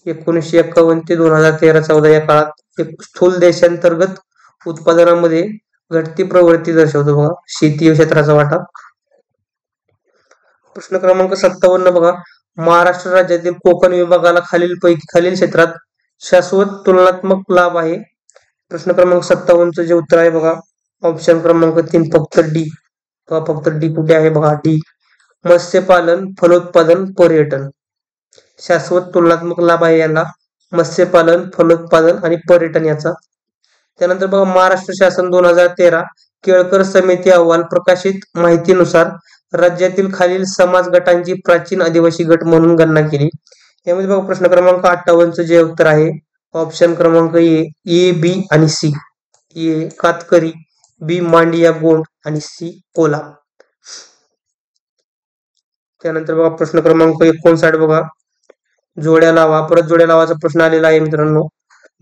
1951 ते 2013-14 या काळात एक स्थूल देशांतर्गत उत्पादनामध्ये घटती प्रवृत्ती दर्शवतो बघा शेती क्षेत्राचा वाटा. प्रश्न क्रमांक 57 बघा महाराष्ट्र राज्यातील कोकण विभागाला खालील क्षेत्रात शाश्वत तुलनात्मक लाभ आहे. प्रश्न क्रमांक 57चं जे उत्तर आहे बघा ऑप्शन क्रमांक 3 फक्त डी. फक्त डी कुठे आहे बघा डी. मत्स्यपालन, फलोत्पादन, पर्यटन. शाश्वत तुलनात्मक लाभ आहे याला मत्स्यपालन, फलोत्पादन आणि पर्यटन याचा. त्यानंतर बघा महाराष्ट्र शासन 2013 केळकर समिती अहवाल प्रकाशित माहितीनुसार राज्यातील खालील समाज गटांची प्राचीन आदिवासी गट म्हणून गणना केली. यामध्ये बघा प्रश्न क्रमांक 58चं जे उत्तर आहे ऑप्शन क्रमांक ए, बी आणि सी. ए कातकरी, बी मांडिया गोंड आणि सी कोला. त्यानंतर बघा प्रश्न क्रमांक 59 बघा जोड्या लावा. परत जोड्या लावाचा प्रश्न आलेला आहे मित्रांनो.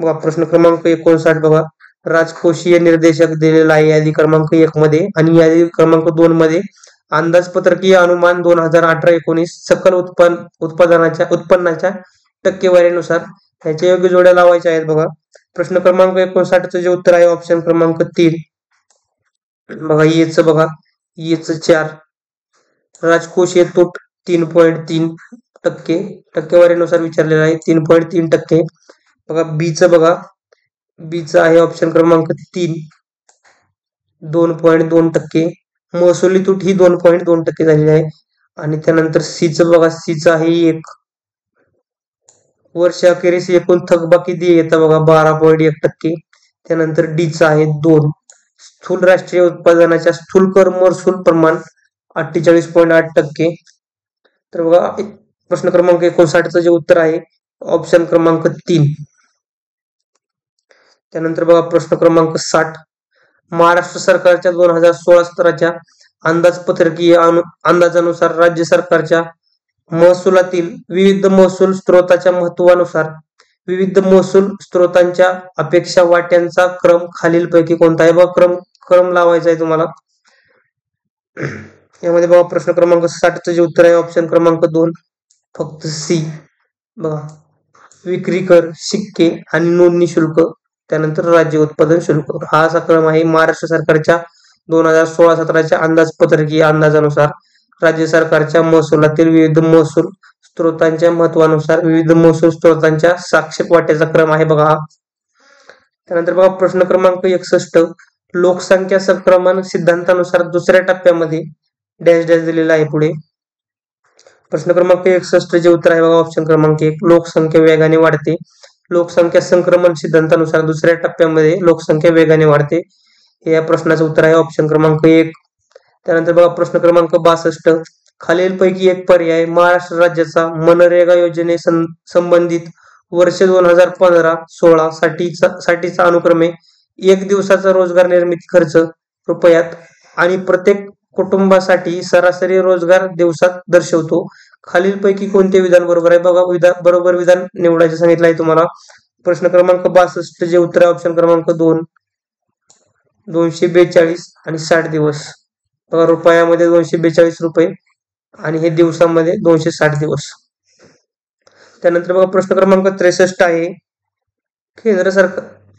बघा प्रश्न क्रमांक 59 बघा राजकोषीय निर्देशक दिलेला आहे यादी क्रमांक 1 मध्ये आणि यादी क्रमांक 2 मध्ये अंदाजपत्रकीय अनुमान 2018-19 सकल उत्पन्नाच्या टक्केवारीनुसार याच्या योग्य जोड्या लावायच्या आहेत बघा. प्रश्न क्रमांक 59चं जे उत्तर आहे ऑप्शन क्रमांक 3 बघा येच बघा येच 4. राजकोषीय तूट 3.3% टक्केवारीनुसार विचारलेला आहे 3.3%. बघा बीचं बघा बीचं आहे ऑप्शन क्रमांक 3 2.2%. महसुली तूट ही 2.2% झालेली आहे. आणि त्यानंतर सीचं बघा सीचं आहे 1. वर्षाखेरीस एकूण थकबाकी देयता बघा 12.1%. त्यानंतर डीचं आहे 2. स्थूल राष्ट्रीय उत्पादनाच्या स्थूल कर महसूल प्रमाण 48.8%. तर बघा प्रश्न क्रमांक 59चं जे उत्तर आहे ऑप्शन क्रमांक 3. त्यानंतर बघा प्रश्न क्रमांक 60 महाराष्ट्र सरकारच्या 2016 सत्राच्या अंदाजपत्रकीय अंदाजानुसार राज्य सरकारच्या महसुलातील विविध महसूल स्त्रोताच्या महत्वानुसार विविध महसूल स्त्रोतांच्या अपेक्षा वाट्यांचा क्रम खालीलपैकी कोणता आहे बघा क्रम लावायचा आहे तुम्हाला. यामध्ये बघा प्रश्न क्रमांक 60चं जे उत्तर आहे ऑप्शन क्रमांक 2 फक्त सी. बघा विक्री कर, शिक्के आणि नोंदणी शुल्क त्यानंतर राज्य उत्पादन शुल्क हा असा क्रम आहे. महाराष्ट्र सरकारच्या 2016-17च्या अंदाजपत्रकीय अंदाजानुसार राज्य सरकारच्या महसुलातील विविध महसूल स्त्रोतांच्या महत्वानुसार विविध महसूल स्त्रोतांच्या सापेक्ष वाट्याचा क्रम आहे बघा. त्यानंतर बघा प्रश्न क्रमांक 61 लोकसंख्या संक्रमण सिद्धांतानुसार दुसऱ्या टप्प्यामध्ये डॅश डॅश दिलेला आहे पुढे. प्रश्न क्रमांक 61 जे उत्तर आहे बघा ऑप्शन क्रमांक 1 लोकसंख्या वेगाने वाढते. लोकसंख्या संक्रमण सिद्धांतानुसार दुसऱ्या टप्प्यामध्ये लोकसंख्या वेगाने वाढते हे या प्रश्नाचं उत्तर आहे ऑप्शन क्रमांक 1. त्यानंतर बघा प्रश्न क्रमांक 62 खालीलपैकी एक पर्याय महाराष्ट्र राज्याचा मनरेगा योजने संबंधित वर्ष 2015-16 साठीचा अनुक्रमे 1 दिवसाचा रोजगार निर्मिती खर्च रुपयात आणि प्रत्येक कुटुंबासाठी सरासरी रोजगार दिवसात दर्शवतो. खालीलपैकी कोणते विधान बरोबर आहे बघा बरोबर विधान निवडायचं सांगितलं आहे तुम्हाला. प्रश्न क्रमांक 62 जे उत्तर आहे ऑप्शन क्रमांक 2 242 आणि 60 दिवस. बघा रुपयामध्ये 242 रुपये आणि हे दिवसामध्ये 260 दिवस. त्यानंतर बघा प्रश्न क्रमांक 63 आहे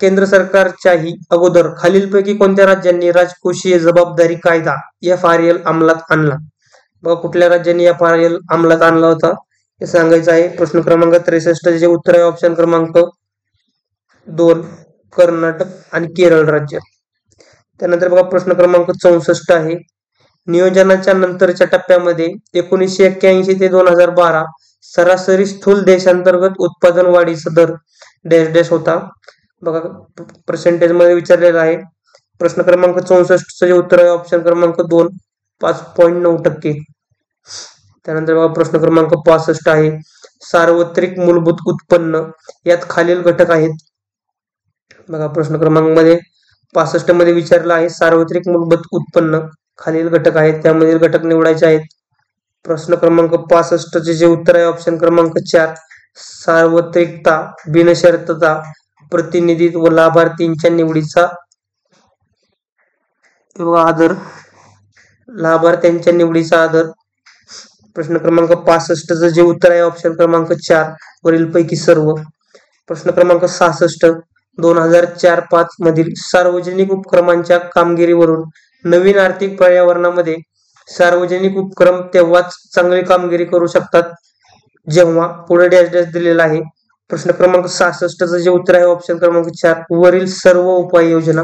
केंद्र सरकारच्याही अगोदर खालीलपैकी कोणत्या राज्यांनी राजकोषीय जबाबदारी कायदा FRL अंमलात आणला. बघा कुठल्या राज्यांनी FRL अंमलात आणला होता हे सांगायचं आहे. प्रश्न क्रमांक 63 जे उत्तर आहे ऑप्शन क्रमांक 2 कर्नाटक आणि केरळ राज्य. त्यानंतर बघा प्रश्न क्रमांक 64 आहे नियोजनाच्या नंतरच्या टप्प्यामध्ये 1981 ते 2012 सरासरी स्थूल देशांतर्गत उत्पादन वाढीचा दर डॅश डॅश होता. बघा पर्सेंटेज मध्ये विचारलेला आहे. प्रश्न क्रमांक 64 जे उत्तर आहे ऑप्शन क्रमांक 2 5.9%. त्यानंतर बघा प्रश्न क्रमांक 65 आहे सार्वत्रिक मूलभूत उत्पन्न यात खालील घटक आहेत. बघा प्रश्न क्रमांक 65 मध्ये विचारला आहे सार्वत्रिक मूलभूत उत्पन्न खालील घटक आहेत त्यामधील घटक निवडायचे आहेत. प्रश्न क्रमांक 65 चे जे उत्तर आहे ऑप्शन क्रमांक 4 सार्वत्रिकता, बिनशर्तता, प्रतिनिधित्व व लाभार्थींच्या निवडीचा आदर, लाभार्थ्यांच्या निवडीचा आदर. प्रश्न क्रमांक 65 जे उत्तर आहे ऑप्शन क्रमांक 4 वरील पैकी सर्व. प्रश्न क्रमांक 66 2004-5 मधील सार्वजनिक उपक्रमांच्या कामगिरीवरून नवीन आर्थिक पर्यावरणामध्ये सार्वजनिक उपक्रम तेव्हाच चांगली कामगिरी करू शकतात जेव्हा पुढे डॅश डॅश दिलेला आहे. प्रश्न क्रमांक 66 जे उत्तर आहे ऑप्शन क्रमांक 4 वरील सर्व उपाययोजना.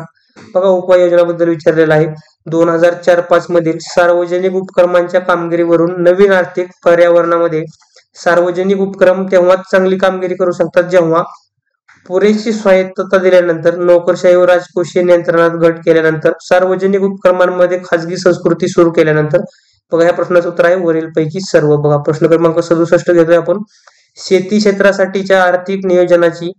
बघा उपाययोजनाबद्दल विचारलेलं आहे. 2004-5 मधील सार्वजनिक उपक्रमांच्या कामगिरीवरून नवीन आर्थिक पर्यावरणामध्ये सार्वजनिक उपक्रम तेव्हाच चांगली कामगिरी करू शकतात जेव्हा पुरेशी स्वायत्तता दिल्यानंतर, नोकरशाही व राजकोषीय नियंत्रणात घट केल्यानंतर, सार्वजनिक उपक्रमांमध्ये खाजगी संस्कृती सुरू केल्यानंतर. बघा या प्रश्नाचं उत्तर आहे वरील पैकी सर्व. बघा प्रश्न क्रमांक 67 घेतोय आपण. शेती क्षेत्रासाठीच्या आर्थिक नियोजनाची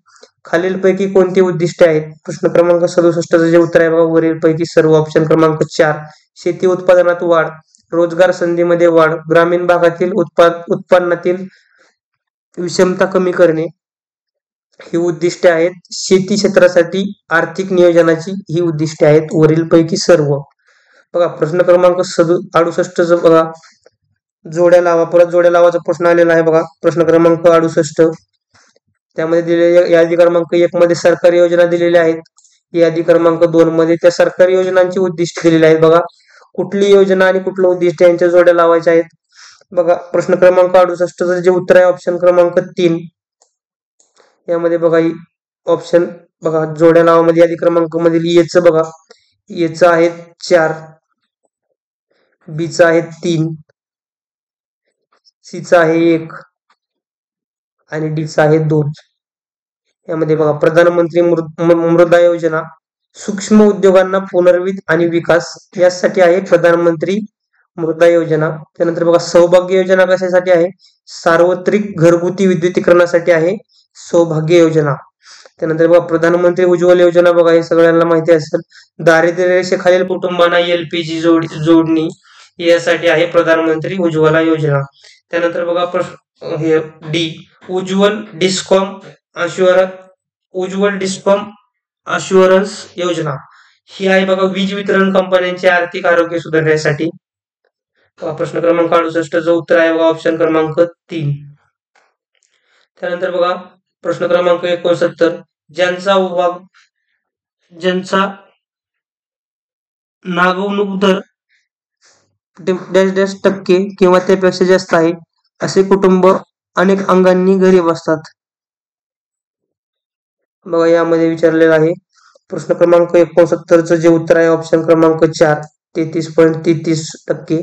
खालीलपैकी कोणती उद्दिष्टे आहेत? प्रश्न क्रमांक 67 जे उत्तर आहे बघा वरील पैकी सर्व. ऑप्शन क्रमांक 4 शेती उत्पादनात वाढ, रोजगार संधीमध्ये वाढ, ग्रामीण भागातील उत्पन्नातील विषमता कमी करणे ही उद्दिष्टे आहेत. शेती क्षेत्रासाठी आर्थिक नियोजनाची ही उद्दिष्टे आहेत वरील पैकी सर्व. बघा प्रश्न क्रमांक 68 बघा जोड्या लावा. परत जोड्या लावाचा प्रश्न आलेला आहे बघा. प्रश्न क्रमांक 68 त्यामध्ये दिलेल्या यादी क्रमांक 1 मध्ये सरकारी योजना दिलेल्या आहेत. यादी क्रमांक 2 मध्ये त्या सरकारी योजनांची उद्दिष्ट दिलेली आहेत. बघा कुठली योजना आणि कुठलं उद्दिष्ट यांच्या जोड्या लावायच्या आहेत. बघा प्रश्न क्रमांक 68 जे उत्तर आहे ऑप्शन क्रमांक 3 यामध्ये बघा ऑप्शन बघा जोड्या लावामध्ये यादी क्रमांक मधील एच बघा एच आहे 4, बी चा आहे 3, सी चा आहे 1 आणि डी चा आहे 2. यामध्ये बघा प्रधानमंत्री मृदा योजना सूक्ष्म उद्योगांना पुनर्वित आणि विकास यासाठी आहे प्रधानमंत्री मृदा योजना. त्यानंतर बघा सौभाग्य योजना कशासाठी आहे? सार्वत्रिक घरगुती विद्युतीकरणासाठी आहे सौभाग्य योजना. त्यानंतर बघा प्रधानमंत्री उज्ज्वल योजना बघा हे सगळ्यांना माहिती असेल. दारिद्र्य रेषेखालील कुटुंबांना LPG जोडणी यासाठी आहे प्रधानमंत्री उज्ज्वला योजना. त्यानंतर बघा हे डी उज्ज्वल डिस्कॉम अश्युरन्स योजना ही आहे बघा वीज वितरण कंपन्यांचे आर्थिक आरोग्य सुधारण्यासाठी. प्रश्न क्रमांक 68 जो उत्तर आहे बघा ऑप्शन क्रमांक 3. त्यानंतर बघा प्रश्न क्रमांक 69 ज्यांचा नागवणूक दर डॅश डॅश टक्के किंवा त्यापेक्षा जास्त आहे असे कुटुंब अनेक अंगांनी घरी बसतात. बघा यामध्ये विचारलेलं आहे. प्रश्न क्रमांक 69 जे उत्तर आहे ऑप्शन क्रमांक 4 33.33%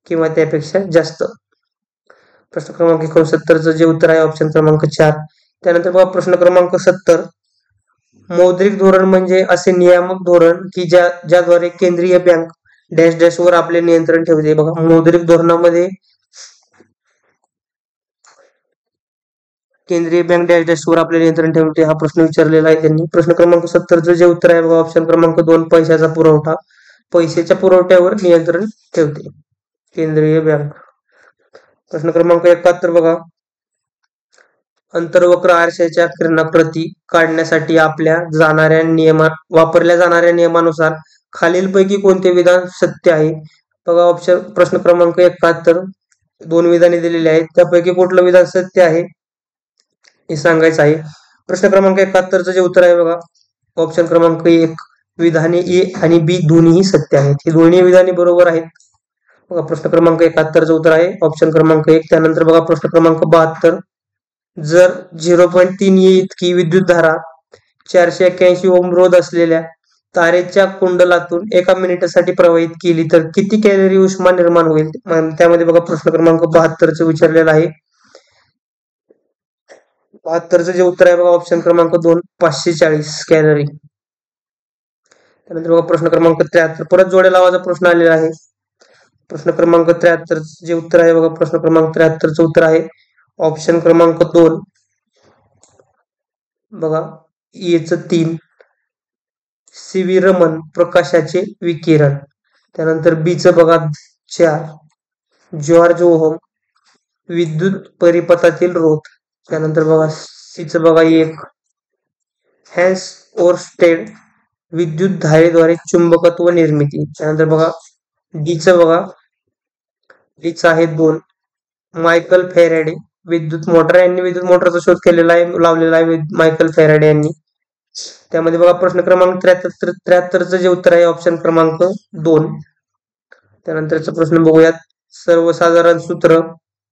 किंवा त्यापेक्षा जास्त. प्रश्न क्रमांक 69 जे उत्तर आहे ऑप्शन क्रमांक 4. त्यानंतर बघा प्रश्न क्रमांक 70 मौद्रिक धोरण म्हणजे असे नियामक धोरण की ज्याद्वारे केंद्रीय बँक डॅश डॅश वर आपले नियंत्रण ठेवते. बघा मौद्रिक धोरणामध्ये केंद्रीय बँक डॅश डॅश वर आपले नियंत्रण ठेवते हा प्रश्न विचारलेला आहे त्यांनी. प्रश्न क्रमांक 70 जे उत्तर आहे बघा ऑप्शन क्रमांक 2 पैशाचा पुरवठा, पैशाच्या पुरवठ्यावर नियंत्रण ठेवते केंद्रीय बँक. प्रश्न क्रमांक 71 बघा अंतर्वक्र आरशाच्या किरणाकृती काढण्यासाठी वापरल्या जाणाऱ्या नियमानुसार खालीलपैकी कोणते विधान सत्य आहे? बघा ऑप्शन प्रश्न क्रमांक 71 2 विधाने दिलेली आहेत. त्यापैकी कुठलं विधान सत्य आहे हे सांगायचं आहे. प्रश्न क्रमांक 71 जे उत्तर आहे बघा ऑप्शन क्रमांक 1 विधाने ए आणि बी दोन्ही सत्य आहेत. ही दोन्ही विधाने बरोबर आहेत. बघा प्रश्न क्रमांक 71 उत्तर आहे ऑप्शन क्रमांक 1. त्यानंतर बघा प्रश्न क्रमांक 72 जर 0.3 इतकी विद्युतधारा 481 ओम रोध असलेल्या तारेच्या कुंडलातून 1 मिनिटासाठी प्रवाहित केली तर किती कॅलरी उष्मा निर्माण होईल? त्यामध्ये बघा प्रश्न क्रमांक 72 विचारलेला आहे. 72 जे उत्तर आहे बघा ऑप्शन क्रमांक 2 540 कॅलरी. त्यानंतर बघा प्रश्न क्रमांक 73 परत जोड्या लावाचा प्रश्न आलेला आहे. प्रश्न क्रमांक 73 जे उत्तर आहे बघा प्रश्न क्रमांक 73 उत्तर आहे ऑप्शन क्रमांक 2 बघा एच 3 CV रमन प्रकाशाचे विकिरण. त्यानंतर बी च बघा 4 जॉर्ज ओहम विद्युत परिपथातील रोध. त्यानंतर बघा सीचं बघा एक हॅन्स ओरस्टेड विद्युत धारेद्वारे चुंबकत्व निर्मिती. त्यानंतर बघा डीचं बघा डीचं आहे 2 मायकल फॅरेडे विद्युत मोटर. यांनी विद्युत मोटरचा शोध केलेला आहे, लावलेला आहे मायकल फॅरेडे यांनी. त्यामध्ये बघा प्रश्न क्रमांक 73चं जे उत्तर आहे ऑप्शन क्रमांक 2. त्यानंतरचा प्रश्न बघूयात. सर्वसाधारण सूत्र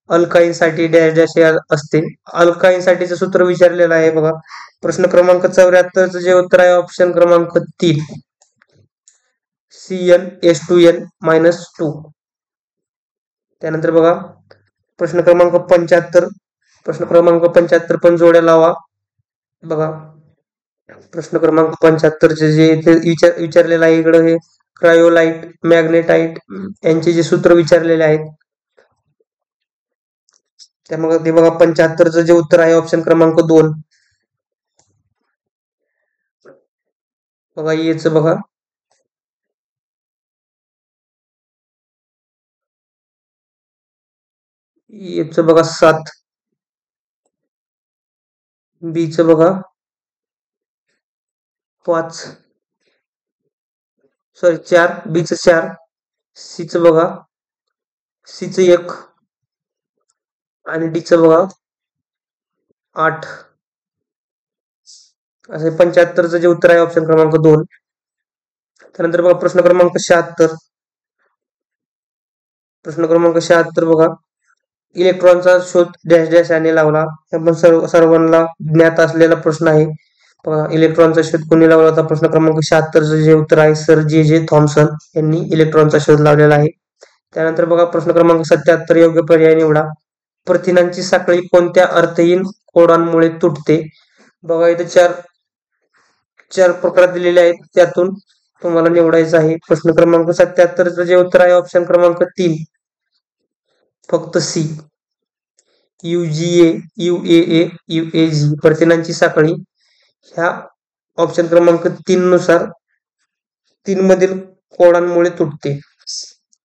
अल्काईन साठी डॅश डॅश हे असते. अल्काईन साठीचं सूत्र विचारलेलं आहे बघा. प्रश्न क्रमांक 74चं जे उत्तर आहे ऑप्शन क्रमांक 3 CnH2n-2. त्यानंतर बघा प्रश्न क्रमांक 75 पण जोड्या लावा बघा. प्रश्न क्रमांक 75चे जे विचारलेलं आहे इकडं हे क्रायोलाइट मॅग्नेटाइट यांचे जे सूत्र विचारलेले आहेत. त्यामुळे ते बघा 75चं जे उत्तर आहे ऑप्शन क्रमांक 2 बघा. याचं बघा याचं बघा 7. बीचं बघा 5 सॉरी 4 बीचं 4. सीचं बघा सीचं 1 आणि डीचं बघा 8. असे 75चं जे उत्तर आहे ऑप्शन क्रमांक 2. त्यानंतर बघा प्रश्न क्रमांक 76. प्रश्न क्रमांक 76 बघा इलेक्ट्रॉनचा शोध डॅश डॅश याने लावला. आपण सर्वांना ज्ञात असलेला प्रश्न आहे बघा. इलेक्ट्रॉनचा शोध कोणी लावला होता? प्रश्न क्रमांक 76चं जे उत्तर आहे सर जे थॉम्सन यांनी इलेक्ट्रॉनचा शोध लावलेला आहे. त्यानंतर बघा प्रश्न क्रमांक 77 योग्य पर्याय निवडा. प्रथिनांची साखळी कोणत्या अर्थहीन कोडांमुळे तुटते? बघा इथे चार प्रकार दिलेले आहेत, त्यातून तुम्हाला निवडायचं आहे. प्रश्न क्रमांक 77चं जे उत्तर आहे ऑप्शन क्रमांक 3 फक्त सी UGA UAA UAG प्रथिनांची साखळी ह्या ऑप्शन क्रमांक 3 नुसार 3 मधील कोडांमुळे तुटते.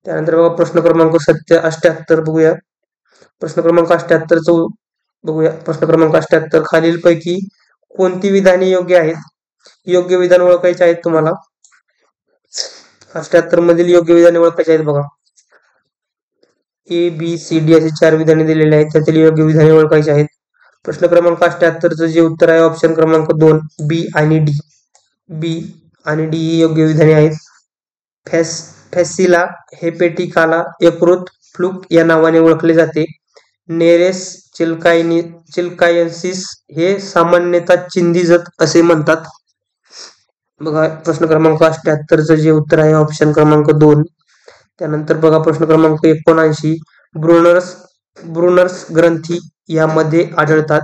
त्यानंतर बघा प्रश्न क्रमांक 78 बघूया. प्रश्न क्रमांक 78चं बघूया. प्रश्न क्रमांक 78 खालीलपैकी कोणती विधाने योग्य आहेत? योग्य विधान ओळखायचे आहेत तुम्हाला. 78 मधील योग्य विधाने ओळखायचे आहेत बघा. ABCD असे 4 विधाने दिलेले आहेत, त्यातील योग्य विधाने ओळखायची आहेत. प्रश्न क्रमांक 78चं जे उत्तर आहे ऑप्शन क्रमांक 2 बी आणि डी. बी आणि डी ही योग्य विधाने आहेत. फॅसिला हेपेटिकाला यकृत फ्लूक या नावाने ओळखले जाते. नेरेस चिल्कायन्सिस हे सामान्यतः चिंधीजत असे म्हणतात बघा. प्रश्न क्रमांक 78चं जे उत्तर आहे ऑप्शन क्रमांक 2. त्यानंतर बघा प्रश्न क्रमांक 79 ब्रुनर्स ग्रंथी यामध्ये आढळतात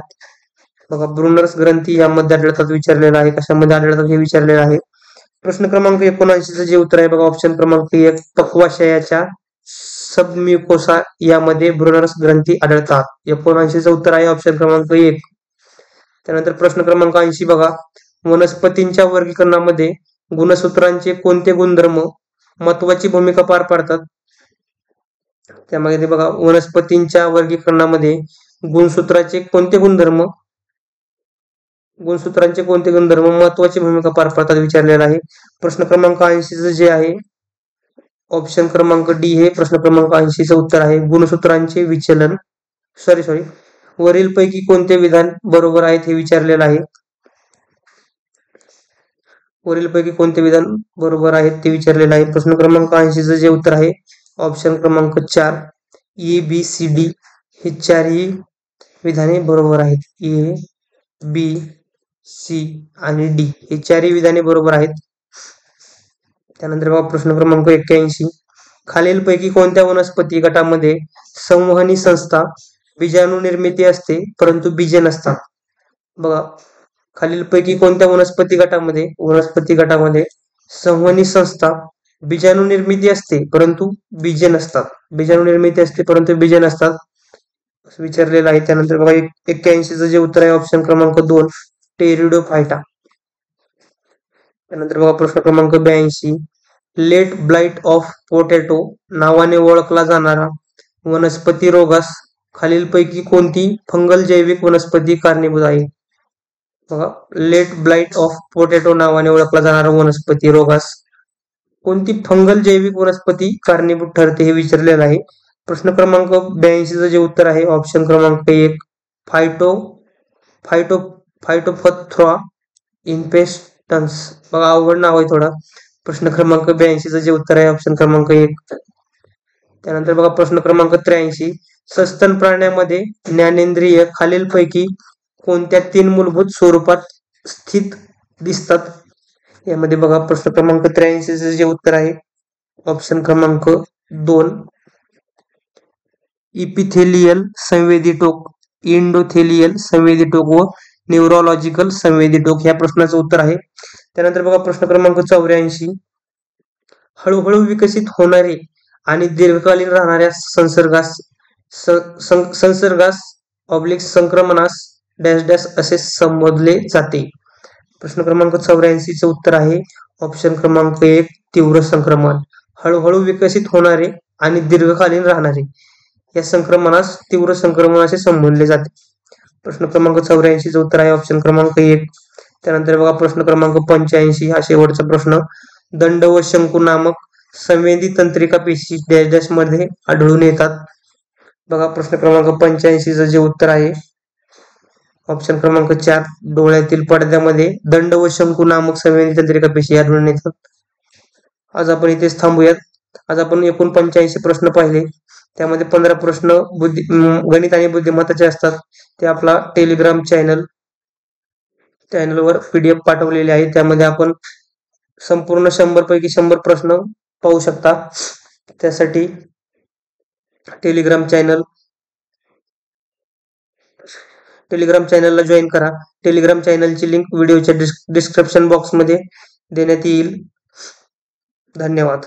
बघा. ब्रुनर्स ग्रंथी यामध्ये आढळतात विचारलेलं आहे. कशामध्ये आढळतात हे विचारलेलं आहे. प्रश्न क्रमांक 79चं जे उत्तर आहे बघा ऑप्शन क्रमांक 1 पक्वाशयाच्या सबम्युकोसा यामध्ये ब्रुनर्स ग्रंथी आढळतात. 79चं उत्तर आहे ऑप्शन क्रमांक 1. त्यानंतर प्रश्न क्रमांक 80 बघा वनस्पतींच्या वर्गीकरणामध्ये गुणसूत्रांचे कोणते गुणधर्म महत्वाची भूमिका पार पाडतात? त्यामध्ये ते बघा वनस्पतींच्या वर्गीकरणामध्ये गुणसूत्रांचे कोणते गुणधर्म महत्वाची भूमिका पार पाडतात विचारलेला आहे. प्रश्न क्रमांक 80चं जे आहे ऑप्शन क्रमांक डी हे प्रश्न क्रमांक 80चं उत्तर आहे. गुणसूत्रांचे विचलन वरीलपैकी कोणते विधान बरोबर आहेत हे विचारलेलं आहे. वरीलपैकी कोणते विधान बरोबर आहेत ते विचारलेलं आहे. प्रश्न क्रमांक 80चं जे उत्तर आहे ऑप्शन क्रमांक 4 ABCD हे 4ही विधाने बरोबर आहेत. ABC आणि D हे 4ही विधाने बरोबर आहेत. त्यानंतर बघा प्रश्न क्रमांक 81 खालीलपैकी कोणत्या वनस्पती गटामध्ये संवहनी संस्था बीजाणू निर्मिती असते परंतु बीजे नसतात? बघा खालीलपैकी कोणत्या वनस्पती गटामध्ये संवहनी संस्था बीजाणू निर्मिती असते परंतु बीजे नसतात. असं विचारलेलं आहे. त्यानंतर बघा 81चं जे उत्तर आहे ऑप्शन क्रमांक 2 टेरिडोफायटा. त्यानंतर बघा प्रश्न क्रमांक 82 लेट ब्लाइट ऑफ पोटॅटो नावाने ओळखला जाणारा वनस्पती रोगास खालीलपैकी कोणती फंगल जैविक वनस्पती कारणीभूत आहे? बघा, लेट ब्लाइट ऑफ पोटॅटो नावाने ओळखला जाणारा वनस्पती रोगास कोणती फंगल जैविक वनस्पती कारणीभूत ठरते हे विचारलेलं आहे. प्रश्न क्रमांक 82 जे उत्तर आहे ऑप्शन क्रमांक 1 फायटो फायटो फायटोफथ्रॉ इन्फेस्टन्स. बघा, अवघड नाव आहे थोडा. प्रश्न क्रमांक 82 जे उत्तर आहे ऑप्शन क्रमांक 1. त्यानंतर बघा प्रश्न क्रमांक 83 सस्तन प्राण्यामध्ये ज्ञानेंद्रिय खालीलपैकी कोणत्या 3 मूलभूत स्वरूपात स्थित दिसतात? यामध्ये बघा प्रश्न क्रमांक 83 जे उत्तर आहे ऑप्शन क्रमांक 2 इपिथेलियल संवेदी टोक, इंडोथेलियल संवेदी टोक व न्यूरोलॉजिकल संवेदी टोक या प्रश्नाचं उत्तर आहे. त्यानंतर बघा प्रश्न क्रमांक 84 हळूहळू विकसित होणारे आणि दीर्घकालीन राहणाऱ्या संसर्गास संक्रमणास डॅश डॅश असे संबोधले जाते. प्रश्न क्रमांक 84 चे उत्तर आहे ऑप्शन क्रमांक 1 तीव्र संक्रमण. हळूहळू विकसित होणारे आणि दीर्घकालीन राहणारे या संक्रमणास तीव्र संक्रमण असे संबोधले जाते. प्रश्न क्रमांक 84 चे उत्तर आहे ऑप्शन क्रमांक 1. त्यानंतर बघा प्रश्न क्रमांक 85 हा शेवटचा प्रश्न दंड व शंकू नामक संवेदी तंत्रिका पेशी डॅश डॅश मध्ये आढळून येतात. बघा प्रश्न क्रमांक 85 जे उत्तर आहे ऑप्शन क्रमांक 4 डोळ्यातील पडद्यामध्ये दंड व शंकू नामक संवेदी तंत्रिका पेशी आढळून येतात. आज आपण इथेच थांबूयात. आज आपण एकूण 85 प्रश्न पाहिले. त्यामध्ये 15 प्रश्न गणित आणि बुद्धिमत्ताचे असतात. ते आपला टेलिग्राम चॅनलवर PDF पाठवलेले आहे. त्यामध्ये आपण संपूर्ण 100 पैकी 100 प्रश्न पाहू शकता. त्यासाठी टेलिग्राम चॅनलला जॉईन करा. टेलिग्राम चॅनलची लिंक व्हिडिओच्या डिस्क्रिप्शन बॉक्समध्ये देण्यात येईल. धन्यवाद.